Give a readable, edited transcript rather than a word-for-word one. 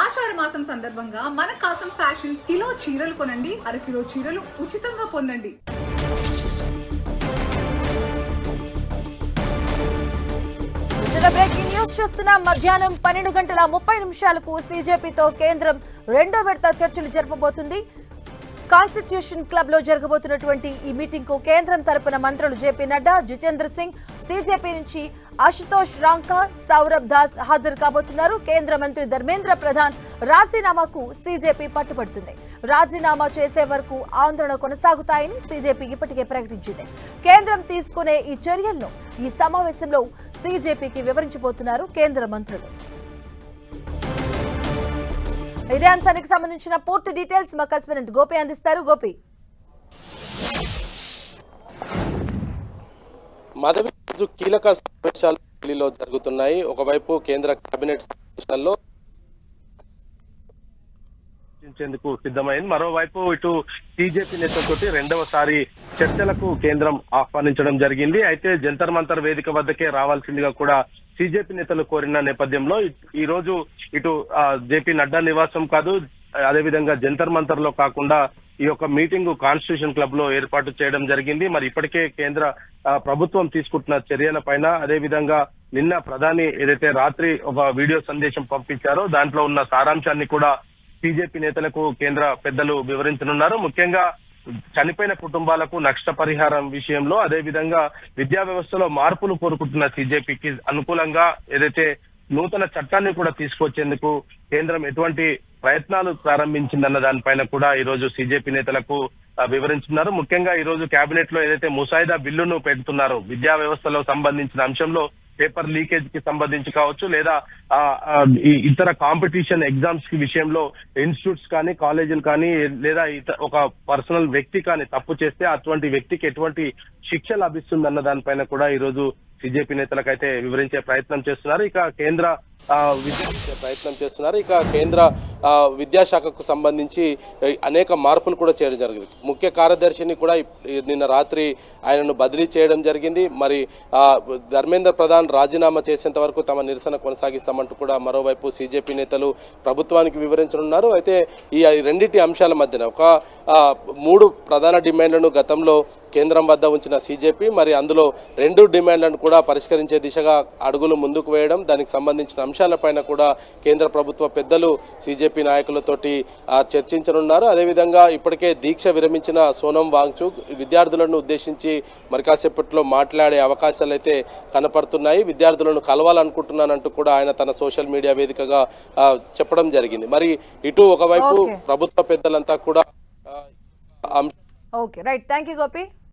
ఆషాఢ మాసం సందర్భంగా మన కాసం ఫ్యాషన్స్ కిలో చీరలు కొనండి, అరకిలో చీరలు ఉచితంగా పొందండి. బ్రేకింగ్ న్యూస్ చూస్తున్నాం. మధ్యాహ్నం 12:30 సీజేపీతో కేంద్రం రెండో విడత చర్చలు జరపబోతుంది. కాన్స్టిట్యూషన్ క్లబ్ లో జరగబోతున్నటువంటి ఈ మీటింగ్ కు కేంద్రం తరపున మంత్రులు జేపీ నడ్డా, జితేంద్ర సింగ్, సీజేపీ నుంచి అశుతోష్ రాంకా, సౌరభ్ దాస్ హాజరు కాబోతున్నారు. కేంద్ర మంత్రి ధర్మేంద్ర ప్రధాన్ రాజీనామాకు సీజేపీ పట్టుబడుతుంది. రాజీనామా చేసే వరకు ఆందోళన కొనసాగుతాయని సీజేపీ ఇప్పటికే ప్రకటించింది. కేంద్రం తీసుకునే ఈ చర్యలను ఈ సమావేశంలో సీజేపీకి వివరించబోతున్నారు కేంద్ర మంత్రులు. ఇదే అంశానికి సంబంధించిన పూర్తి డీటెయిల్స్ మా కరెస్పాండెంట్ గోపి అందిస్తారు. గోపి, మాధవి, కీలక సమావేశాలు ఢిల్లీలో జరుగుతున్నాయి. ఒకవైపు కేంద్ర కేబినెట్ సమావేశాల్లో చర్చించేందుకు సిద్ధమైంది. మరోవైపు ఇటు టీజేపీ నేతలతోటి రెండవసారి చర్చలకు కేంద్రం ఆహ్వానించడం జరిగింది. అయితే జంతర్ మంతర్ వేదిక వద్దకే రావాల్సిందిగా కూడా సీజేపీ నేతలు కోరిన నేపథ్యంలో ఈ రోజు ఇటు జేపీ నడ్డా నివాసం కాదు, అదేవిధంగా జంతర్ మంతర్ లో కాకుండా ఈ యొక్క మీటింగ్ కాన్స్టిట్యూషన్ క్లబ్ లో ఏర్పాటు చేయడం జరిగింది. మరి ఇప్పటికే కేంద్ర ప్రభుత్వం తీసుకుంటున్న చర్యల పైన, అదేవిధంగా నిన్న ప్రధాని ఏదైతే రాత్రి ఒక వీడియో సందేశం పంపించారో దాంట్లో ఉన్న సారాంశాన్ని కూడా బీజేపీ నేతలకు కేంద్ర పెద్దలు వివరించనున్నారు. ముఖ్యంగా చనిపోయిన కుటుంబాలకు నష్టపరిహారం విషయంలో, అదేవిధంగా విద్యా వ్యవస్థలో మార్పులు కోరుకుంటున్న సీజేపీకి అనుకూలంగా ఏదైతే నూతన చట్టాన్ని కూడా తీసుకొచ్చేందుకు కేంద్రం ఎటువంటి ప్రయత్నాలు ప్రారంభించిందన్న దానిపైన కూడా ఈ రోజు సీజేపీ నేతలకు వివరించున్నారు. ముఖ్యంగా ఈ రోజు కేబినెట్ లో ఏదైతే ముసాయిదా బిల్లును పెడుతున్నారో విద్యా వ్యవస్థలో సంబంధించిన అంశంలో పేపర్ లీకేజ్ కి సంబంధించి కావచ్చు, లేదా ఇతర కాంపిటీషన్ ఎగ్జామ్స్ కి విషయంలో ఇన్స్టిట్యూట్స్ కానీ కాలేజీలు కానీ లేదా ఒక పర్సనల్ వ్యక్తి కానీ తప్పు చేస్తే అటువంటి వ్యక్తికి ఎటువంటి శిక్ష లభిస్తుంది దానిపైన కూడా ఈ రోజు బీజేపీ నేతలకైతే వివరించే ప్రయత్నం చేస్తున్నారు. ఇక కేంద్ర విద్యాశాఖకు సంబంధించి అనేక మార్పులు కూడా చేయడం జరిగింది. ముఖ్య కార్యదర్శిని కూడా నిన్న రాత్రి ఆయనను బదిలీ చేయడం జరిగింది. మరి ధర్మేంద్ర ప్రధాన్ రాజీనామా చేసేంత వరకు తమ నిరసన కొనసాగిస్తామంటూ కూడా మరోవైపు సీజేపీ నేతలు ప్రభుత్వానికి వివరించనున్నారు. అయితే ఈ రెండింటి అంశాల మధ్యన ఒక 3 ప్రధాన డిమాండ్లను గతంలో కేంద్రం వద్ద ఉంచిన సీజేపీ మరి అందులో 2 డిమాండ్లను కూడా పరిష్కరించే దిశగా అడుగులు ముందుకు వేయడం, దానికి సంబంధించిన అంశాలపైన కూడా కేంద్ర ప్రభుత్వ పెద్దలు సీజేపీ నాయకులతోటి చర్చించనున్నారు. అదేవిధంగా ఇప్పటికే దీక్ష విరమించిన సోనం వాంగ్చుక్ విద్యార్థులను ఉద్దేశించి మరి కాసేపట్లో మాట్లాడే అవకాశాలు అయితే కనపడుతున్నాయి. విద్యార్థులను కలవాలనుకుంటున్నానంటూ కూడా ఆయన తన సోషల్ మీడియా వేదికగా చెప్పడం జరిగింది. మరి ఇటు ఒకవైపు ప్రభుత్వ పెద్దలంతా కూడా okay, right, thank you Gopi.